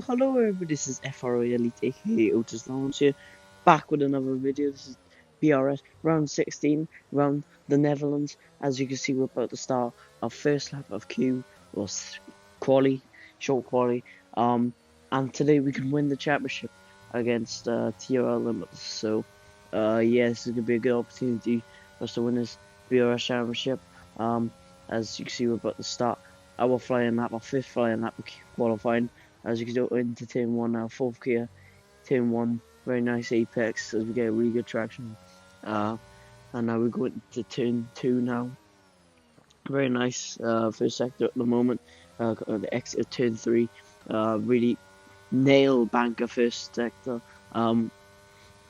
Hello everybody, this is FRO Elite aka Otis Lawrence here, back with another video. This is BRS round 16, round the Netherlands. As you can see, we're about to start our first lap of Q, or quali, short quali. And today we can win the championship against TRL Limits. So, yeah, this is gonna be a good opportunity for us to win this BRS championship. As you can see, we're about to start our flying lap, our fifth flying lap of qualifying. As you can go into turn 1 now, fourth gear, turn 1, very nice apex as we get really good traction. And now we're going to turn 2 now. Very nice first sector at the moment. The exit of turn 3, really nail banker first sector. Yeah,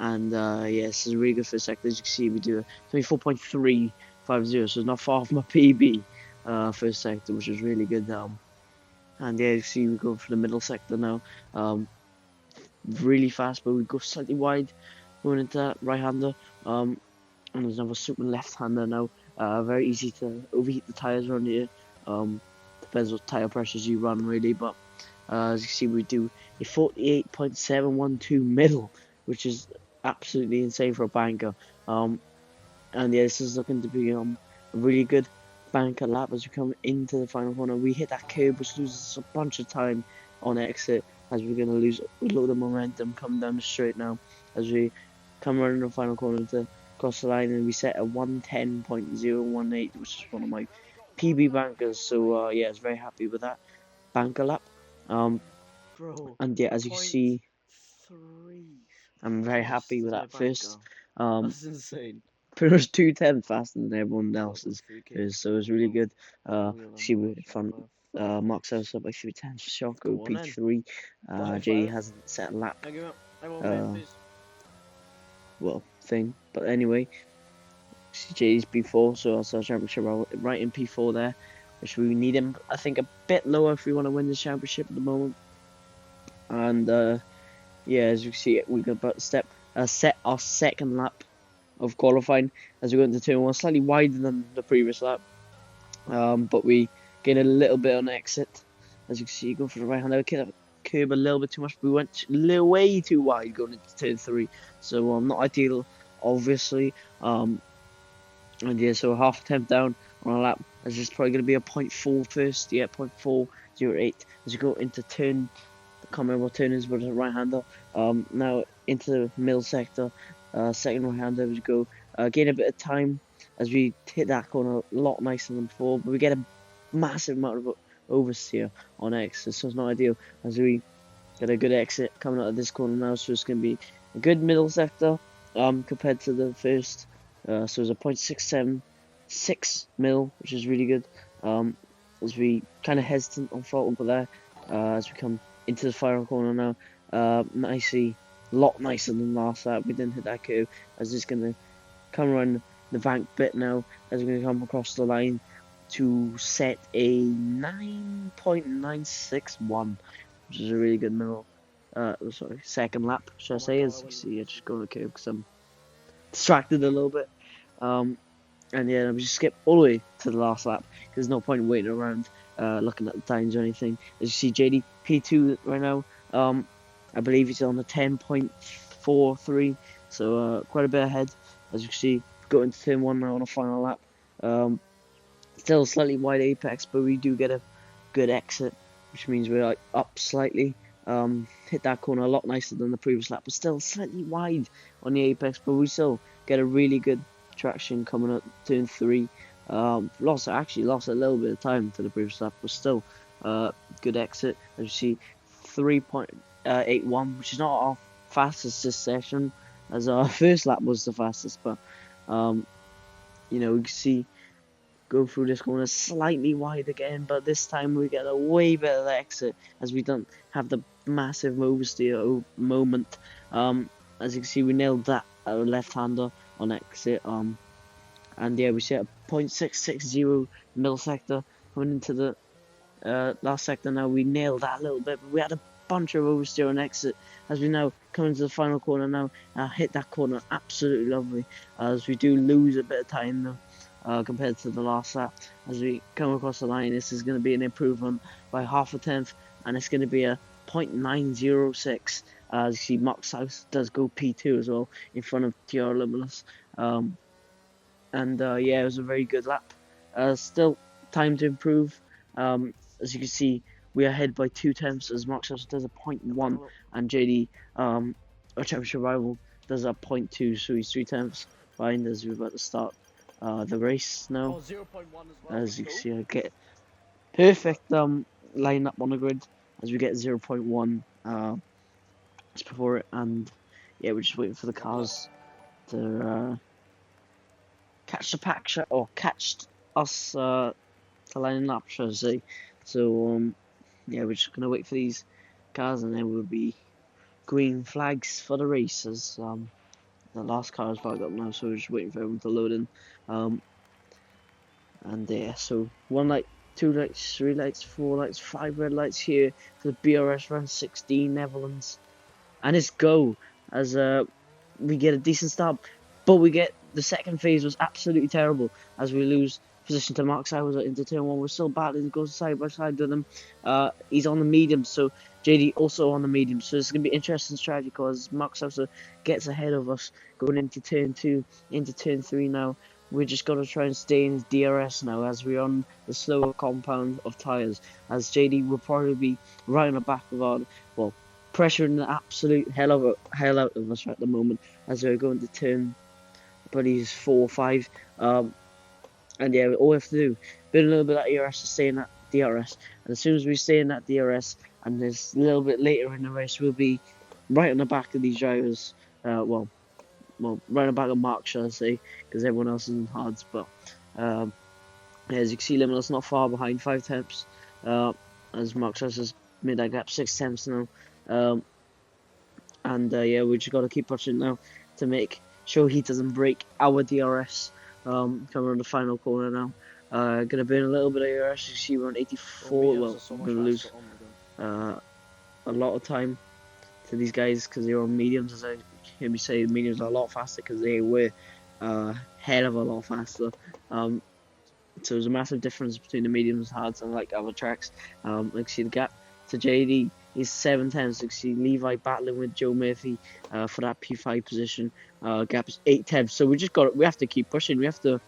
this is a really good first sector. As you can see, we do a 24.350, so it's not far from a PB first sector, which is really good. And yeah, you see we go for the middle sector now. Really fast, but we go slightly wide going into that right-hander. And there's another super left-hander now. Very easy to overheat the tires around here. Depends what tire pressures you run really, but as you see we do a 48.712 middle, which is absolutely insane for a banker. And yeah, this is looking to be a really good banker lap as we come into the final corner. We hit that curb, which loses a bunch of time on exit, as we're going to lose a load of momentum coming down the straight now as we come around the final corner to cross the line, and we set a 110.018, which is one of my PB bankers. So yeah, I was very happy with that banker lap. And yeah, as you can see, I'm very happy with that first. That's insane. Pretty much 210 faster than everyone else's, so it was really good. See, we're in front. Mark's us up by 3 times for Shocko P3. JD hasn't set a lap thing, but anyway, see JD's P4, so that's our championship right in P4 there, which we need him, I think, a bit lower if we want to win this championship at the moment. And yeah, as you can see, we're about to set our second lap of qualifying as we go into turn 1, slightly wider than the previous lap, but we gain a little bit on exit. As you can see, go for the right hand, I hit a curb a little bit too much, but we went way too wide going into turn 3, so not ideal, obviously. And yeah, so half a temp down on a lap, as it's probably going to be a 0.4 first, yeah, 0.408 as you go into turn, I can't remember what turn is, but it's a right hander. Now into the middle sector, second right hander, as we go, gain a bit of time as we hit that corner a lot nicer than before, but we get a massive amount of oversteer on exit, so it's not ideal as we get a good exit coming out of this corner now. So it's going to be a good middle sector compared to the first. So it's a 0.676 mil, which is really good. As we kind of hesitant on throttle, but there as we come into the final corner now, nicely, a lot nicer than last lap. We didn't hit that curve, as it's going to come around the bank bit now, as we're going to come across the line to set a 9.961, which is a really good middle. Second lap, should I say? As you see, I just go to the curve because I'm distracted a little bit. And yeah, I'm just skip all the way to the last lap. There's no point waiting around, looking at the times or anything. As you see, JD P2 right now. I believe he's on the 10.43, so quite a bit ahead. As you can see, go into turn 1 now on a final lap. Still slightly wide apex, but we do get a good exit, which means we're like up slightly. Hit that corner a lot nicer than the previous lap, but still slightly wide on the apex, but we still get a really good traction coming up turn 3. Lost a little bit of time to the previous lap, but still good exit. As you see, 3.81, which is not our fastest this session, as our first lap was the fastest, but you know, you can see go through this corner slightly wide again, but this time we get a way better exit as we don't have the massive oversteer moment. As you can see, we nailed that left-hander on exit. And yeah, we set a 0.660 middle sector coming into the last sector. Now we nailed that a little bit, but we had a bunch of oversteer on exit as we now come into the final corner now. Hit that corner absolutely lovely, as we do lose a bit of time though. Compared to the last lap, as we come across the line, this is going to be an improvement by half a tenth, and it's going to be a 0.906. As you see, Mark South does go P2 as well in front of TR Limitless. And yeah, it was a very good lap. Still time to improve. As you can see, we are ahead by 2 tenths as Mark South does a 0.1, and JD, our championship rival, does a 0.2, so he's 3 tenths behind as we're about to start the race now. As you can see, I get perfect line up on the grid as we get 0.1 just before it, and yeah, we're just waiting for the cars to catch the pack or catch us to line up, shall I say. So yeah, we're just gonna wait for these cars, and then we'll be green flags for the races. The last car is back up now, so we're just waiting for everyone to load in. And yeah, so 1 light, 2 lights, 3 lights, 4 lights, 5 red lights here for the BRS round 16 Netherlands, and it's go as we get a decent start, but we get the second phase was absolutely terrible as we lose position to Mark Sauer into turn 1. We're still battling, goes side by side with him. He's on the medium, so JD also on the medium, so it's gonna be interesting strategy because Mark Sauer gets ahead of us going into turn 2, into turn 3 now. We just got to try and stay in DRS now as we're on the slower compound of tyres, as JD will probably be right on the back of our, well, pressuring the absolute hell out of us at the moment as we're going to turn, but he's 4 or 5, and yeah, all we have to do, build a little bit of ERS to stay in that DRS, and as soon as we stay in that DRS, and there's a little bit later in the race, we'll be right on the back of these drivers, well, right on the back of Mark, shall I say, because everyone else is in hards, but yeah, as you can see, Limitless not far behind, 5 tenths, as Mark has made that gap 6 tenths now, and yeah, we just got to keep pushing now to make sure he doesn't break our DRS. Coming around the final corner now. Gonna burn a little bit of DRS. You see we're on 84. Well, we're gonna lose a lot of time to these guys because they're on mediums. As I hear me say, the mediums are a lot faster because they were hell of a lot faster. So there's a massive difference between the mediums, hards, and like other tracks. Like see the gap to JD is 7 tenths. You see Levi battling with Joe Murphy for that P5 position. Gap is 8 tenths. So we have to keep pushing. We have to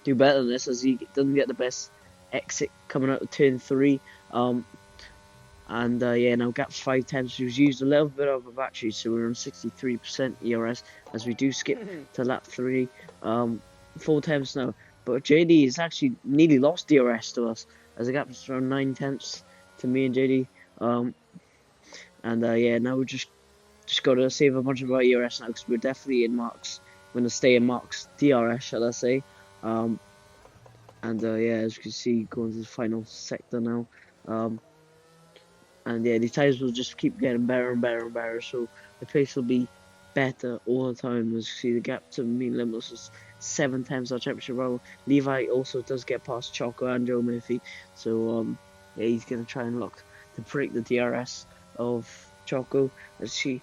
do better than this as he doesn't get the best exit coming out of turn 3. And yeah, now gap's 5 tenths. We've used a little bit of a battery, so we're on 63% ERS as we do skip to lap 3. 4 tenths now. But JD has actually nearly lost DRS to us as the gap is around 9 tenths to me and JD. And yeah, now we just got to save a bunch of our ERS now because we're definitely in Mark's. We're going to stay in Mark's DRS, shall I say. And yeah, as you can see, going to the final sector now. And yeah, the tyres will just keep getting better and better and better, so the pace will be better all the time. As you see, the gap to me and Limitless is 7 times our championship rival. Levi also does get past Choco and Joe Murphy, so yeah, he's going to try and look to break the DRS of Choco as she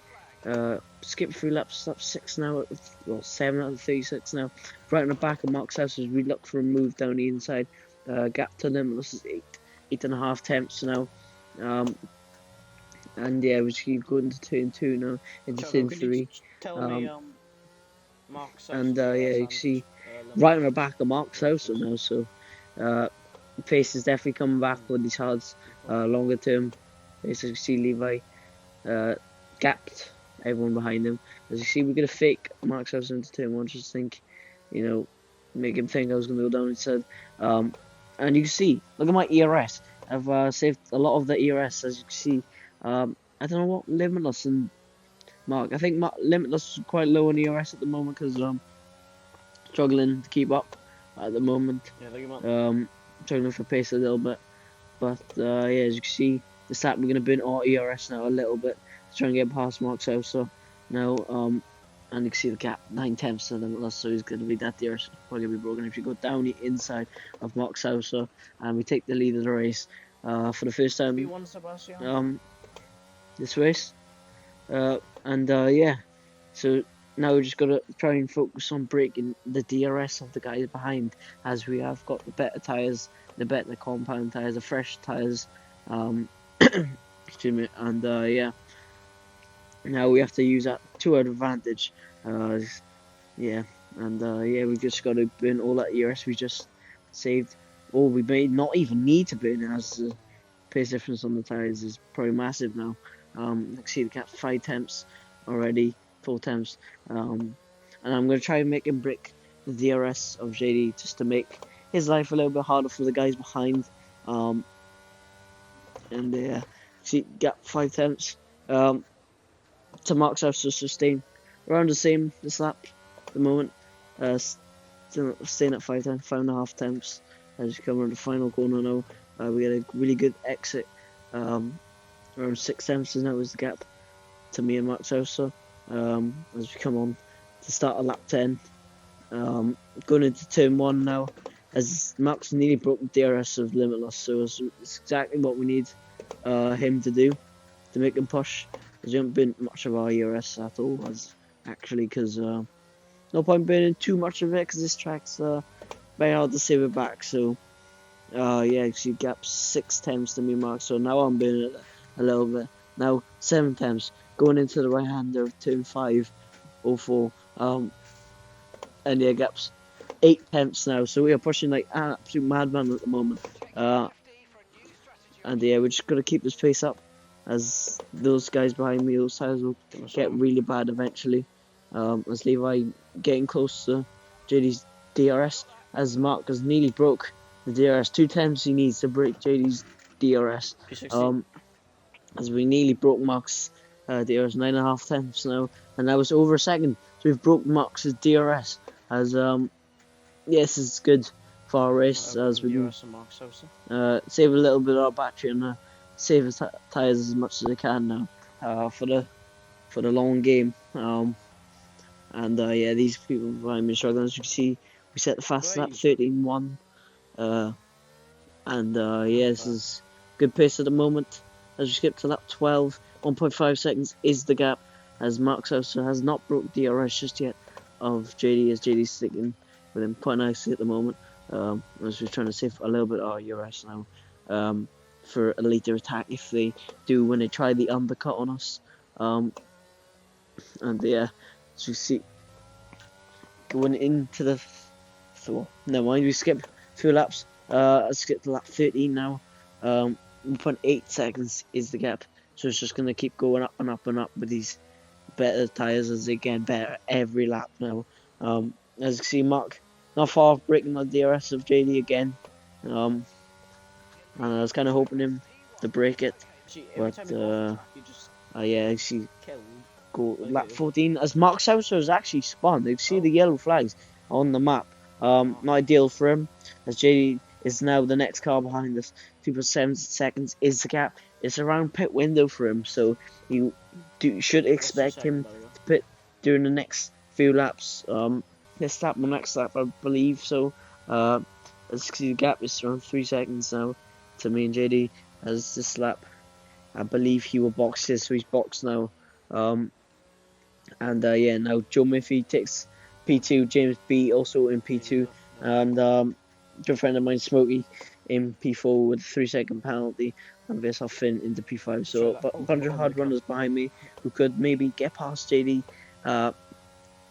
skip through laps, lap 6 now, well 7 out of 36 now, right in the back of Mark's house as we look for a move down the inside. Gap to Limitless is 8.5 tenths now, and yeah, we keep going to turn 2 now, into turn 3, and yeah, you can see right on the back of Mark's house now, so pace is definitely coming back with these hards, longer term. As you can see, Levi gapped everyone behind him. As you see, we're going to fake Mark's house into turn 1, just think, you know, make him think I was going to go down instead. And you can see, look at my ERS. I've saved a lot of the ERS, as you can see. I don't know what Limitless and Mark. I think Limitless is quite low on ERS at the moment because struggling to keep up at the moment. Yeah, look at struggling for pace a little bit. But yeah, as you can see, the stat we're going to burn our ERS now a little bit to try and get past Mark's house. So now, and you can see the gap 9 tenths to Limitless, so he's going to be that DRS probably going to be broken if you go down the inside of Mark's house. So, and we take the lead of the race for the first time this race. And yeah, so now we just got to try and focus on breaking the DRS of the guys behind, as we have got the better tyres, the better compound tyres, the fresh tyres, excuse me, and yeah, now we have to use that to our advantage. Uh, yeah, and yeah, we just got to burn all that ERS we just saved. Or we may not even need to burn it, as the pace difference on the tires is probably massive now. You can see the gap 5 temps already, 4 temps. And I'm going to try and make him break the DRS of JD just to make his life a little bit harder for the guys behind. And see, gap 5 temps. To Mark's house to sustain around the same this lap at the moment. Staying at 5.5 temps as we come around the final corner now. We get a really good exit. Around 6 temps now is the gap to me and Max Hauser. As we come on to start a lap 10. Going into turn 1 now, as Max nearly broke the DRS of Limitless, so it's exactly what we need him to do to make him push. There hasn't been much of our ERS at all, actually, because no point burning too much of it, because this track's very hard to save it back. So yeah, she gaps 6 temps to me, Mark. So now I'm burning it a little bit. Now 7 temps going into the right hander of turn 504. And yeah, gaps 8 temps now. So we are pushing like an absolute madman at the moment. And yeah, we're just gonna keep this pace up, as those guys behind me, those tires will get really bad eventually. As Levi getting close to JD's DRS, as Mark has nearly broke the DRS. 2 temps he needs to break JD's DRS. As we nearly broke Mark's DRS, 9.5 temps now, and that was over a second. So we've broke Mark's DRS. As yeah, this is good for our race, as we can save a little bit of our battery and save his tires as much as I can now for the long game. And yeah, these people behind me struggling. As you can see, we set the fast lap 13.1. And yeah, this is good pace at the moment. As we skip to lap 12, 1.5 seconds is the gap, as Mark Sousa has not broke DRS just yet of JD, as JD's sticking with him quite nicely at the moment. As we're trying to save a little bit of our ERS now for a later attack if they do, when they try the undercut on us. And yeah, as you see, going into the never mind, we skip 2 laps. Let's skip to lap 13 now. 1.8 seconds is the gap, so it's just going to keep going up and up and up with these better tyres as they get better every lap now. As you can see, Mark not far off breaking the DRS of JD again. And I was kind of hoping him to break it, but yeah, actually go lap 14 as Mark Sousa has actually spun. You see the yellow flags on the map. Not ideal for him, as JD is now the next car behind us. 2.7 seconds is the gap. It's around pit window for him, so you should expect him to pit during the next few laps. This lap or next lap, I believe. So as you see, the gap is around 3 seconds now to me and JD. As this lap, I believe he will box this, so he's boxed now. And yeah, now Joe Murphy takes P2, James B also in P2, and good friend of mine, Smokey, in P4 with a 3-second penalty, and Vesov Finn into P5. So a bunch of hard runners behind me who could maybe get past JD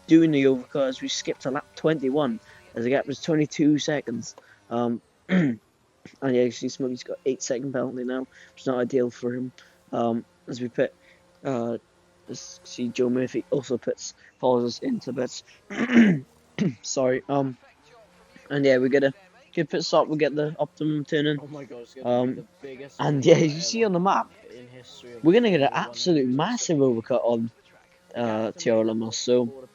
doing the overcut, as we skipped to lap 21, as the gap was 22 seconds. And yeah, you see Smokey's got 8-second penalty now, which is not ideal for him. As we pit, see Joe Murphy also follows us into bits. Sorry. And yeah, we get a good pit stop. We get the optimum turning. Oh my God, and yeah, you see on the map, we're gonna get an absolute massive overcut on Thierry Lamos. So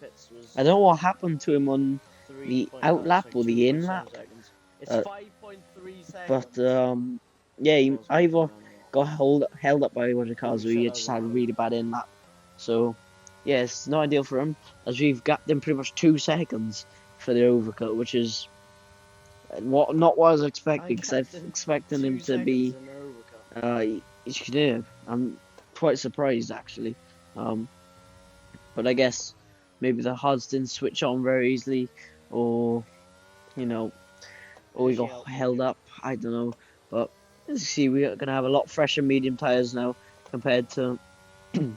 I don't know what happened to him on the out lap or the in lap. But yeah, he either got held up by one of the cars, or he just had a really bad in lap. So yeah, it's not ideal for him, as we've got them pretty much 2 seconds for the overcut, which is not what I was expecting, because I was expecting him to be I'm quite surprised actually. But I guess maybe the HUDs didn't switch on very easily, or he got held up, I don't know. But as you see, we're going to have a lot fresher medium tyres now, compared to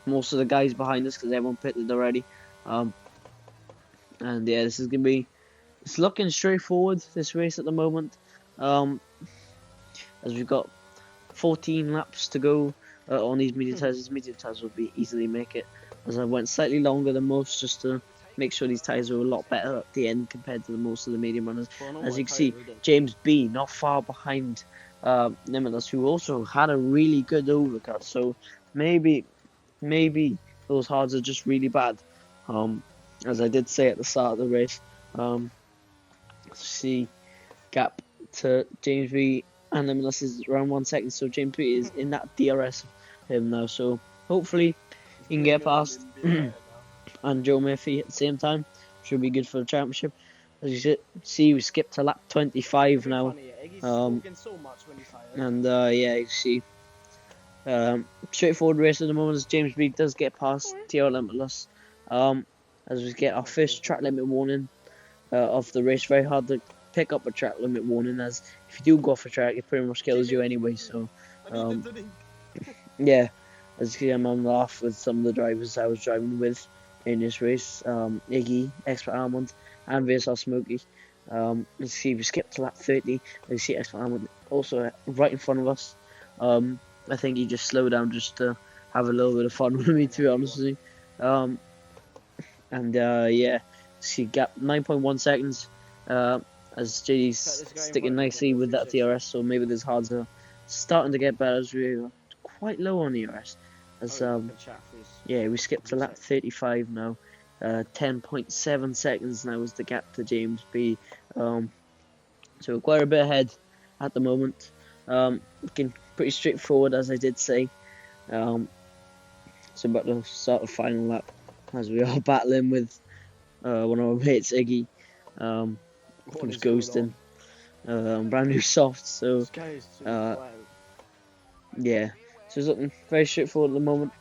most of the guys behind us because everyone pitted already. And yeah, this is gonna be. It's looking straightforward, this race at the moment. As we've got 14 laps to go on these medium tires. These medium tires will be easily make it. As I went slightly longer than most just to make sure these tires are a lot better at the end compared to most of the medium runners. As you can see, James B not far behind Limitless, who also had a really good overcut. So maybe those hards are just really bad. As I did say at the start of the race. See gap to James B and Limitless is around 1 second, so James B is in that DRS of him now. So hopefully he can get past and Joe Murphy at the same time. Should be good for the championship. As you see, we skipped to lap 25 now. And yeah, you see, straightforward race at the moment as James B does get past TR Limitless. As we get our first track limit warning of the race. Very hard to pick up a track limit warning, as if you do go off a track, it pretty much kills you anyway. So yeah, as you see, I'm on laugh with some of the drivers I was driving with in this race. Iggy, Expert Almond, and VSR Smokey. Let's see, we skipped to lap 30. Let's see Expert Almond also right in front of us. I think he just slowed down just to have a little bit of fun with me, to be honest with you. And yeah, see gap 9.1 seconds. As JD's sticking nicely with that DRS, so maybe these hards are starting to get better as we're quite low on ERS. As yeah, we skipped to lap 35 now. 10.7 seconds now is the gap to James B. So we're quite a bit ahead at the moment. Looking pretty straightforward, as I did say. So about to start the final lap as we are battling with one of our mates, Iggy. Who's ghosting. Brand new soft, so yeah. So it's looking very straightforward at the moment.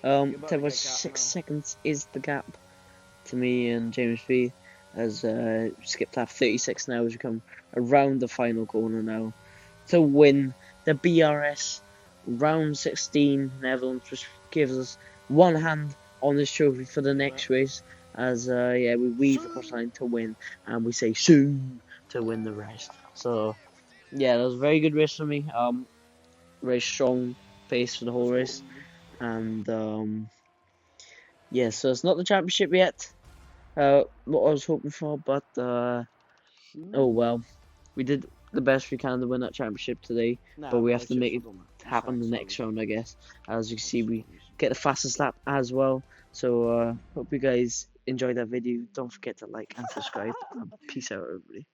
10.6 seconds is the gap to me and James B. As skipped lap 36 now as we come around the final corner now to win the BRS round 16 Netherlands, which gives us one hand on this trophy for the next race. As yeah, we weave across the line to win, and we say soon to win the race. So yeah, that was a very good race for me. Very strong pace for the whole race, and yeah, so it's not the championship yet. What I was hoping for, but oh well, we did the best we can to win that championship today, but we have to make it happen the next round, I guess. As you can see, we get the fastest lap as well. So hope you guys enjoyed that video. Don't forget to like and subscribe. Peace out, everybody.